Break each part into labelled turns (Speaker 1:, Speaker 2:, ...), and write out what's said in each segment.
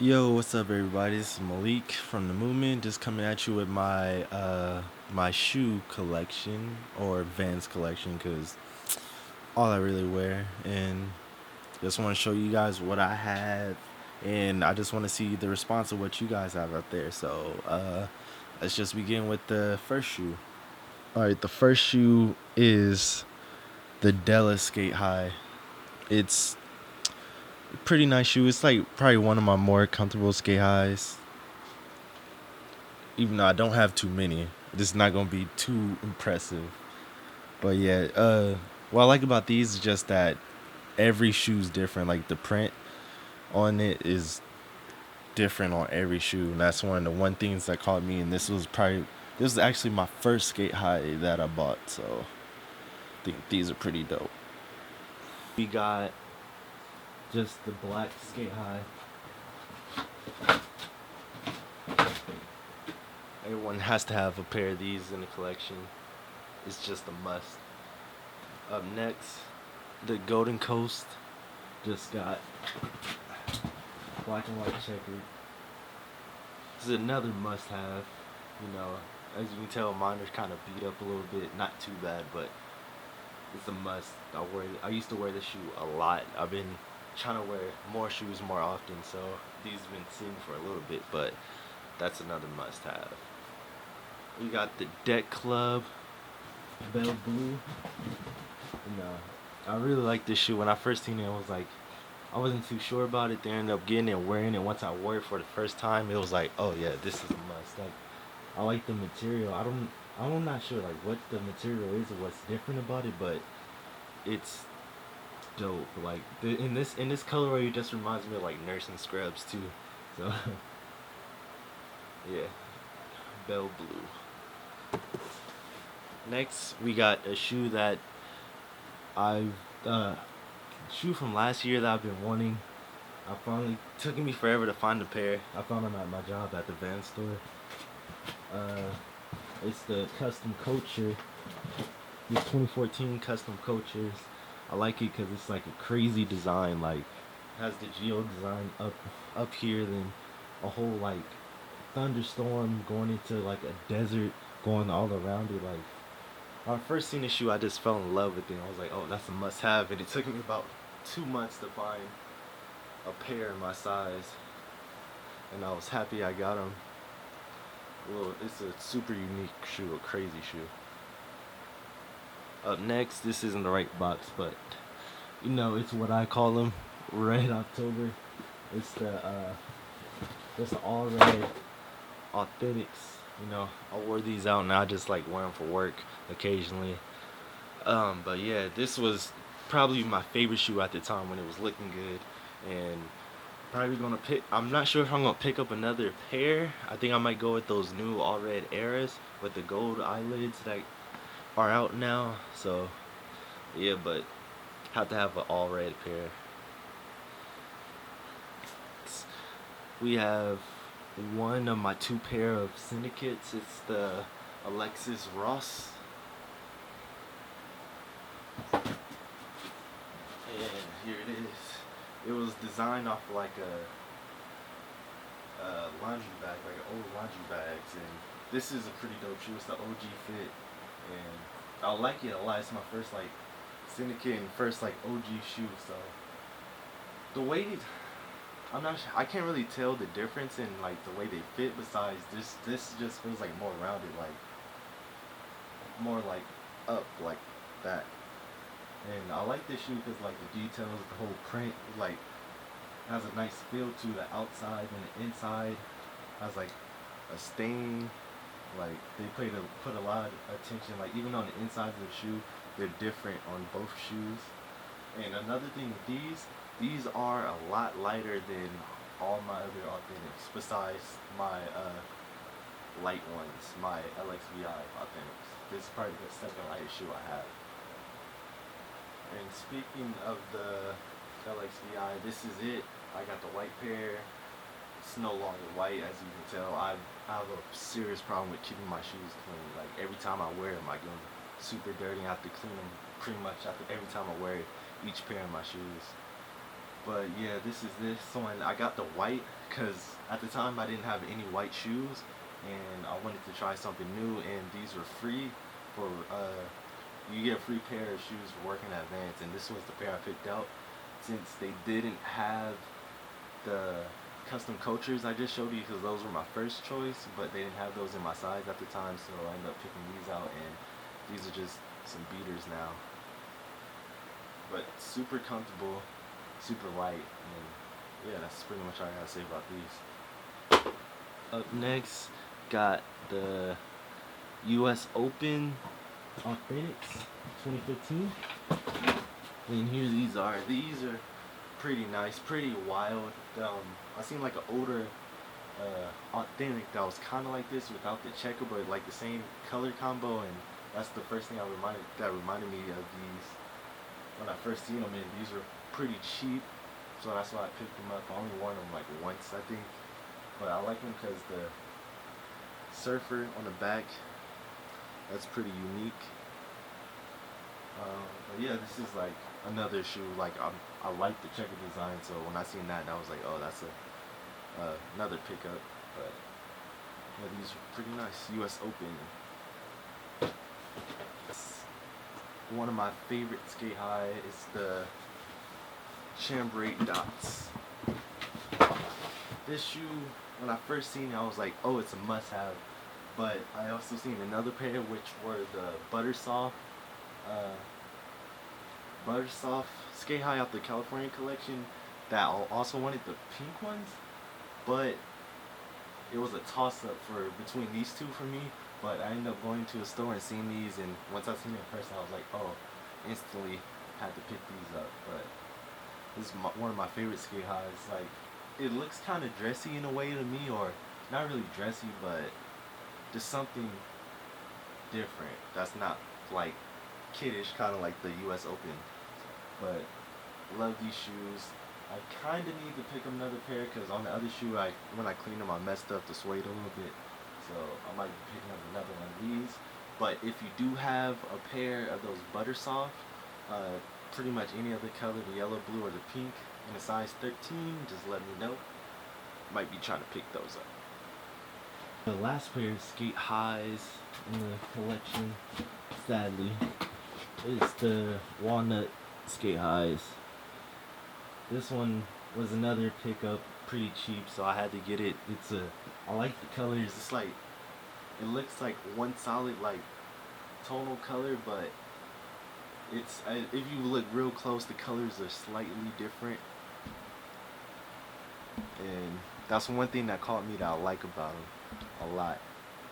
Speaker 1: Yo, what's up, everybody? This is Malik from the Movement, just coming at you with my shoe collection or Vans collection, cause all I really wear, and just want to show you guys what I have, and I just want to see the response of what you guys have out there. So let's just begin with the first shoe. All right, the first shoe is the Della Skate High. It's a pretty nice shoe. It's like probably one of my more comfortable skate highs, even though I don't have too many. This is not gonna be too impressive. But yeah, what I like about these is just that every shoe's different. Like the print on it is different on every shoe, and that's one of the one things that caught me. And this was actually my first skate high that I bought, so I think these are pretty dope. We got just the black skate high. Everyone has to have a pair of these in the collection. It's just a must. Up next, the Golden Coast just got black and white checkered. This is another must-have. As you can tell, mine are kind of beat up a little bit. Not too bad, but it's a must. I used to wear this shoe a lot. I've been trying to wear more shoes more often, so these have been sitting for a little bit, but that's another must-have. We got the Deck Club Bell Blue. I really like this shoe. When I first seen it, I wasn't too sure about it. They ended up getting it and wearing it. Once I wore it for the first time, it was like, oh yeah, this is a must. Like, I like the material. I'm not sure like what the material is or what's different about it, but it's dope. Like in this colorway, it just reminds me of like nursing scrubs too. So yeah, Bell Blue. Next, we got a shoe that I've shoe from last year that I've been wanting. I finally took me forever to find a pair. I found them at my job at the Vans store. Uh, it's the Custom Culture. These 2014 Custom Cultures. I like it because it's like a crazy design. Like has the geo design up here, then a whole like thunderstorm going into like a desert going all around it. Like when I first seen the shoe, I just fell in love with it. I was like, oh, that's a must-have, and it took me about 2 months to find a pair in my size, and I was happy I got them. Well, it's a super unique shoe, a crazy shoe. Up next, this isn't the right box, but it's what I call them, Red October. It's the all red authentics. I wore these out, and I just like wear them for work occasionally. But yeah, this was probably my favorite shoe at the time when it was looking good, and probably gonna pick. I'm not sure if I'm gonna pick up another pair. I think I might go with those new all red eras with the gold eyelids that are out now. So yeah, but have to have an all red pair. We have one of my two pair of syndicates. It's the Alexis Ross. And here it is. It was designed off of like a laundry bag, like an old laundry bags, and this is a pretty dope shoe. It's the OG fit, and I like it a lot. It's my first like syndicate and first like OG shoe. So the way I can't really tell the difference in like the way they fit. Besides this just feels like more rounded, like more like up like that. And I like this shoe because like the details, the whole print, like has a nice feel to the outside, and the inside has like a stain. Like they put a lot of attention. Like even on the insides of the shoe, they're different on both shoes. And another thing with these are a lot lighter than all my other authentics. Besides my light ones, my LXVI authentics. This is probably the second lightest shoe I have. And speaking of the LXVI, this is it. I got the white pair. It's no longer white, as you can tell. I have a serious problem with keeping my shoes clean. Like every time I wear them, I get them super dirty. I have to clean them pretty much every time I wear each pair of my shoes. But yeah, this is this one. I got the white because at the time I didn't have any white shoes, and I wanted to try something new. And these were free for you get a free pair of shoes for working at Vans, and this was the pair I picked out since they didn't have the custom cultures I just showed you, because those were my first choice, but they didn't have those in my size at the time, so I ended up picking these out, and these are just some beaters now. But super comfortable, super light, and yeah, that's pretty much all I gotta say about these. Up next, got the US Open Authentics 2015. And here these are. These are pretty nice, pretty wild. I seen like an older Authentic that was kind of like this without the checker, but like the same color combo, and that's the first thing that reminded me of these when I first seen them. And these were pretty cheap, so that's why I picked them up. I only worn them like once, I think, but I like them because the surfer on the back, that's pretty unique. But yeah, this is like another shoe. Like I like the checker design, so when I seen that, I was like, oh, that's another pickup. But yeah, these are pretty nice. US Open. One of my favorite skate high is the Chambray Dots. This shoe, when I first seen it, I was like, oh, it's a must-have. But I also seen another pair, which were the Buttersoft skate high out the California collection, that I also wanted the pink ones, but it was a toss-up between these two for me. But I ended up going to a store and seeing these, and once I seen it in person, I was like, oh, instantly had to pick these up. But this is one of my favorite skate highs. Like, it looks kind of dressy in a way to me, or not really dressy, but just something different that's not like kiddish, kind of like the US Open. But love these shoes. I kind of need to pick up another pair, because on the other shoe, when I cleaned them, I messed up the suede a little bit, so I might be picking up another one of these. But if you do have a pair of those Buttersoft, pretty much any other color, the yellow, blue, or the pink, in a size 13, just let me know. Might be trying to pick those up. The last pair of skate highs in the collection, sadly, is the Walnut skate highs. This one was another pickup, pretty cheap, so I had to get it. I like the colors. It's like, it looks like one solid like tonal color, but if you look real close, the colors are slightly different, and that's one thing that caught me that I like about them a lot.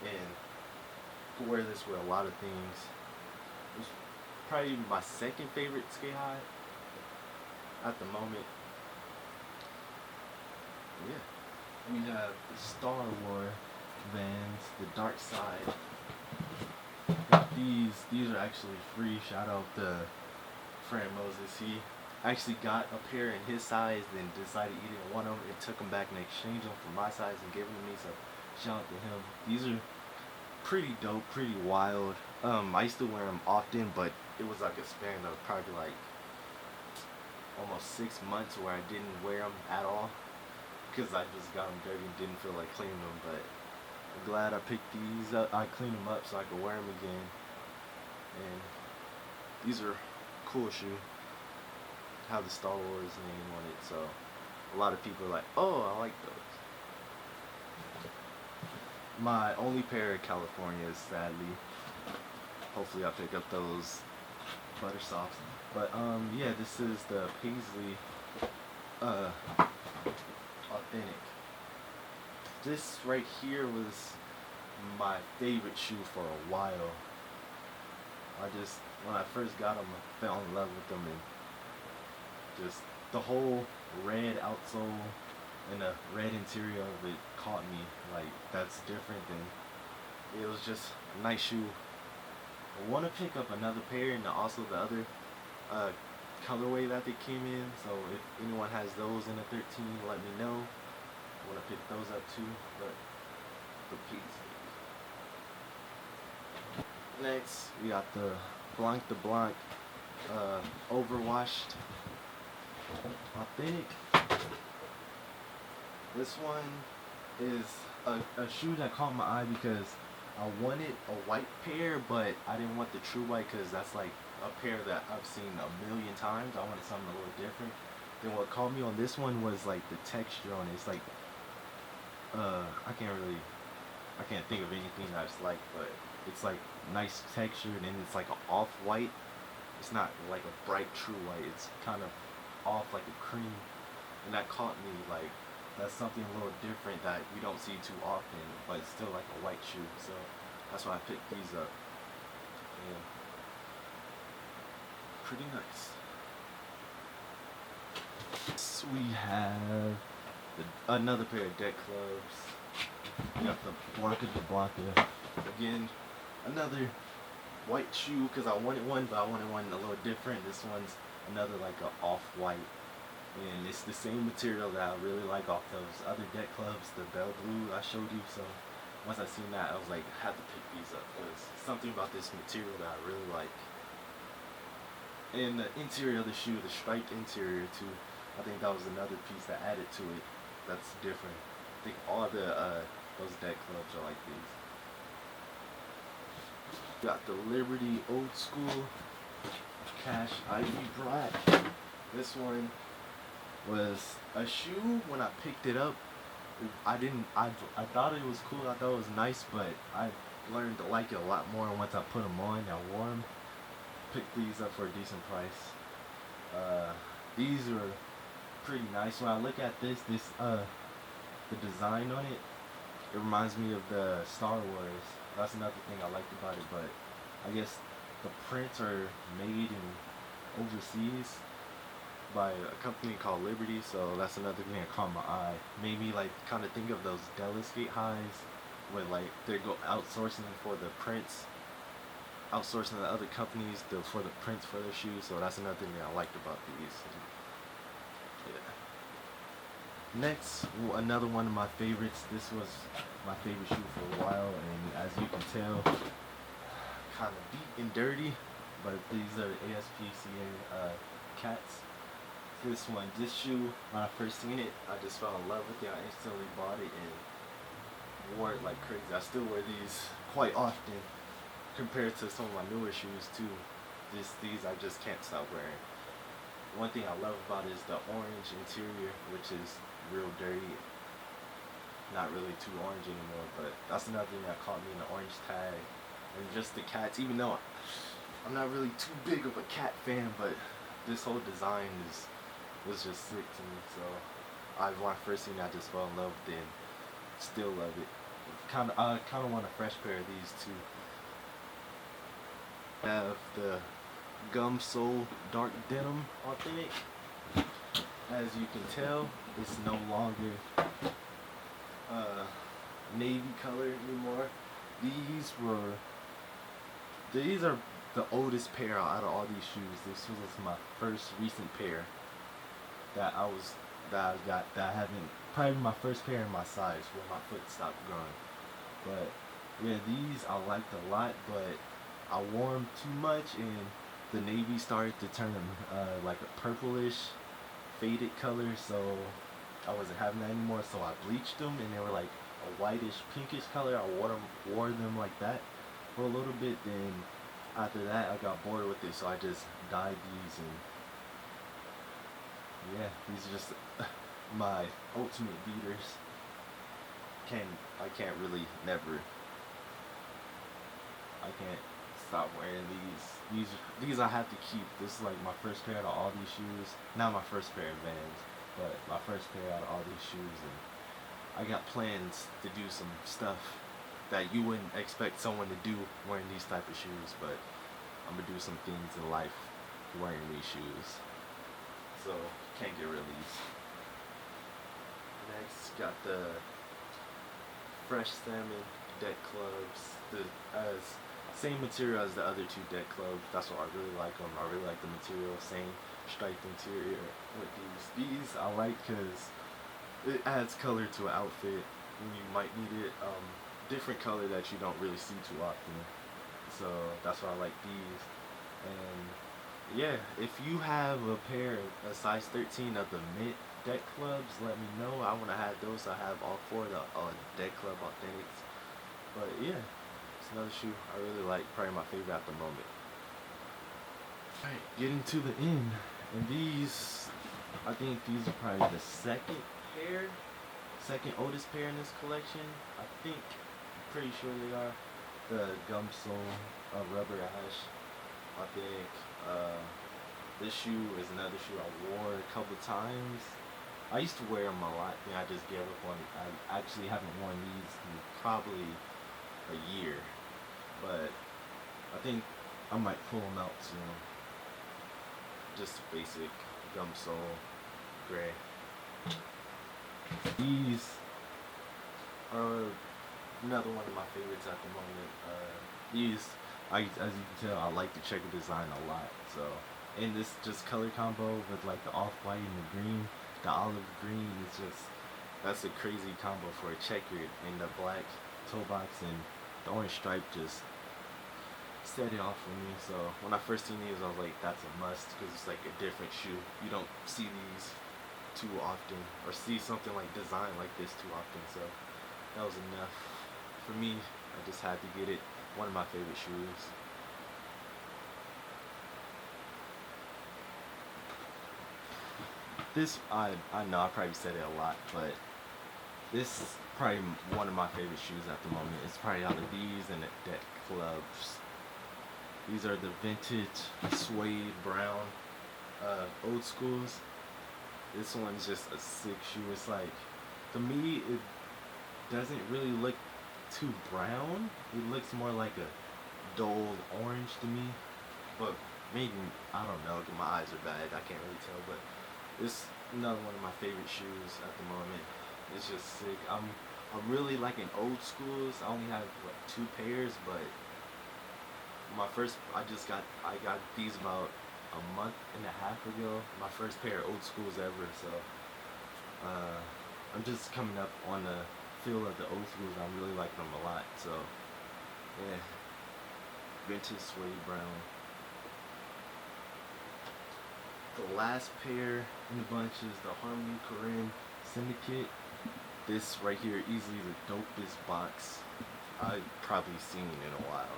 Speaker 1: And I could wear this with a lot of things. It's probably my second favorite skate high at the moment. Yeah. We have the Star Wars Vans, the Dark Side. These are actually free. Shout out to Fran Moses. He actually got a pair in his size, then decided he didn't want them, and took them back and exchanged them for my size and gave them to me. So shout out to him. These are pretty dope, pretty wild. I used to wear them often, but it was like a span of probably like almost 6 months where I didn't wear them at all, because I just got them dirty and didn't feel like cleaning them. But I'm glad I picked these up. I cleaned them up so I could wear them again. And these are cool shoe. Have the Star Wars name on it, so a lot of people are like, oh, I like those. My only pair of Californias, sadly. Hopefully I'll pick up those Buttersofts. But yeah, this is the Paisley Authentic. This right here was my favorite shoe for a while. When I first got them, I fell in love with them, and just the whole red outsole and the red interior of it caught me. Like, that's different, and it was just a nice shoe. I want to pick up another pair, and also the other colorway that they came in, so if anyone has those in a 13, let me know. I want to pick those up too. But the piece. Next, we got the Blanc de Blanc overwashed Authentic. This one is a shoe that caught my eye because I wanted a white pair, but I didn't want the true white because that's like a pair that I've seen a million times. I wanted something a little different. Then what caught me on this one was like the texture on it. It's like I can't think of anything that's like, but it's like nice texture and then it's like an off white. It's not like a bright true white. It's kind of off like a cream, and that caught me like that's something a little different that we don't see too often, but it's still like a white shoe. So that's why I picked these up. And pretty nice. So we have another pair of deck clubs. We got the Blanca de Blanca. Again, another white shoe because I wanted one, but I wanted one a little different. This one's another like a off-white, and it's the same material that I really like off those other deck clubs, the Bell Blue I showed you. So once I seen that, I was like, I had to pick these up because something about this material that I really like. And the interior of the shoe, the striped interior too. I think that was another piece that added to it. That's different. I think all the those deck clubs are like these. Got the Liberty Old School Cash Ivy Black. This one was a shoe. When I picked it up, I thought it was cool. I thought it was nice, but I learned to like it a lot more once I put them on. I wore them. Picked these up for a decent price. These are pretty nice. When I look at this the design on it, it reminds me of the Star Wars. That's another thing I liked about it, but I guess the prints are made in overseas by a company called Liberty, so that's another thing that caught my eye. Made me like kind of think of those Skate highs when like they go outsourcing for the prints, outsourcing to other companies for the prints for their shoes. So that's another thing that I liked about these. Yeah. Next, another one of my favorites. This was my favorite shoe for a while, and as you can tell, kind of beat and dirty. But these are ASPCA cats. This shoe, when I first seen it, I just fell in love with it. I instantly bought it and wore it like crazy. I still wear these quite often compared to some of my newer shoes too. These I just can't stop wearing. One thing I love about it is the orange interior, which is real dirty. Not really too orange anymore, but that's another thing that caught me in the orange tag. And just the cats, even though I'm not really too big of a cat fan, but this whole design was just sick to me. So when I first seen it, I just fell in love with it and still love it. I kind of want a fresh pair of these too. Have the gum sole dark denim authentic. As you can tell, it's no longer navy color anymore. These are the oldest pair out of all these shoes. This was my first recent pair that I got that I haven't, probably my first pair in my size where my foot stopped growing. But yeah, these I liked a lot, but I wore them too much and the navy started to turn like a purplish faded color, so I wasn't having that anymore, so I bleached them and they were like a whitish pinkish color. I wore them like that for a little bit, then after that I got bored with it, so I just dyed these, and yeah, these are just my ultimate beaters. I can't really never I can't stop wearing these. These I have to keep. This is like my first pair out of all these shoes. Not my first pair of Vans, but my first pair out of all these shoes. And I got plans to do some stuff that you wouldn't expect someone to do wearing these type of shoes, but I'm gonna do some things in life wearing these shoes. So can't get rid of these. Next, got the Fresh Salmon deck clubs. The same material as the other two deck clubs. That's why I really like them. I really like the material. Same striped interior with these. These I like because it adds color to an outfit when you might need it. Different color that you don't really see too often. So that's why I like these. And yeah, if you have a pair, a size 13 of the Mint deck clubs, let me know. I want to have those. I have all four of the deck club authentics. But yeah, it's another shoe I really like. Probably my favorite at the moment. Alright, getting to the end. And these, I think these are probably the second oldest pair in this collection. I think, pretty sure they are. The gum sole rubber ash. I think this shoe is another shoe I wore a couple times. I used to wear them a lot, then I just gave up on it. I actually haven't worn these in probably a year, but I think I might pull them out soon. Just basic gum sole, gray. These are another one of my favorites at the moment. As you can tell, I like the checker design a lot. So, and this just color combo with like the off-white and the green, the olive green is just, that's a crazy combo for a checkered. And the black toe box and the orange stripe just set it off for me. So when I first seen these, I was like, that's a must, because it's like a different shoe. You don't see these too often, or see something like designed like this too often. So that was enough for me. I just had to get it. One of my favorite shoes. This, I know I probably said it a lot, but this is probably one of my favorite shoes at the moment. It's probably out of these and the deck clubs. These are the vintage suede brown old schools. This one's just a sick shoe. It's like, to me, it doesn't really look too brown. It looks more like a dull orange to me. But maybe, I don't know, my eyes are bad. I can't really tell. But it's another one of my favorite shoes at the moment. It's just sick. I'm really liking old schools. I only have what, 2 pairs, but I got these about a month and a half ago. My first pair of old schools ever. So I'm just coming up on the feel of the old schools. I really like them a lot. So yeah, vintage suede brown. The last pair in the bunch is the Harmony Korine Syndicate. This right here, easily the dopest box I've probably seen in a while.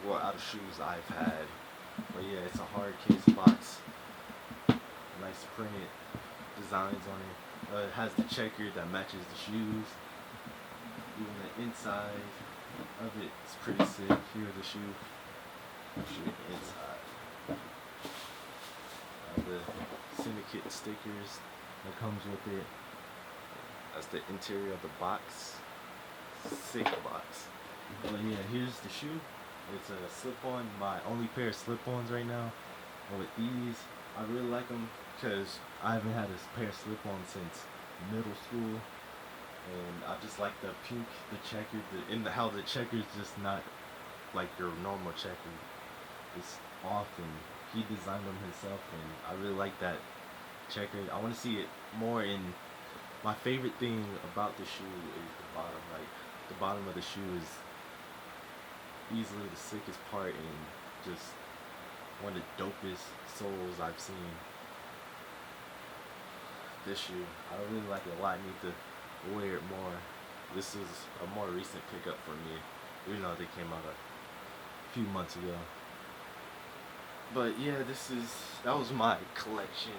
Speaker 1: Well, out of shoes I've had. But yeah, it's a hard case box. Nice printed designs on it. It has the checker that matches the shoes. Even the inside of it is pretty sick. Here's the shoe. I'll show you the inside. The Syndicate stickers that comes with it. That's the interior of the box. Sick box. But yeah, here's the shoe. It's a slip-on. My only pair of slip-ons right now. And with these, I really like them because I haven't had a pair of slip-ons since middle school. And I just like the pink, the checkered, how the checker's just not like your normal checker. It's off, and he designed them himself, and I really like that checker. I want to see it more in. My favorite thing about the shoe is the bottom. Like, the bottom of the shoe is easily the sickest part, and just one of the dopest soles I've seen. This shoe, I really like it a lot. I need to wear it more. This is a more recent pickup for me, even though they came out a few months ago. But yeah, that was my collection.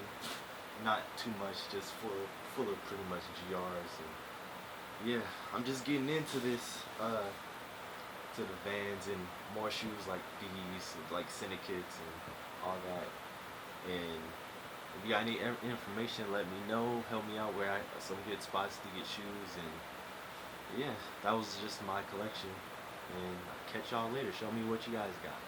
Speaker 1: Not too much, just full of pretty much GRs. And yeah, I'm just getting into this, to the Vans and more shoes like these, like Syndicates and all that. And if you got any information, let me know. Help me out where some good spots to get shoes. And yeah, that was just my collection. And I'll catch y'all later. Show me what you guys got.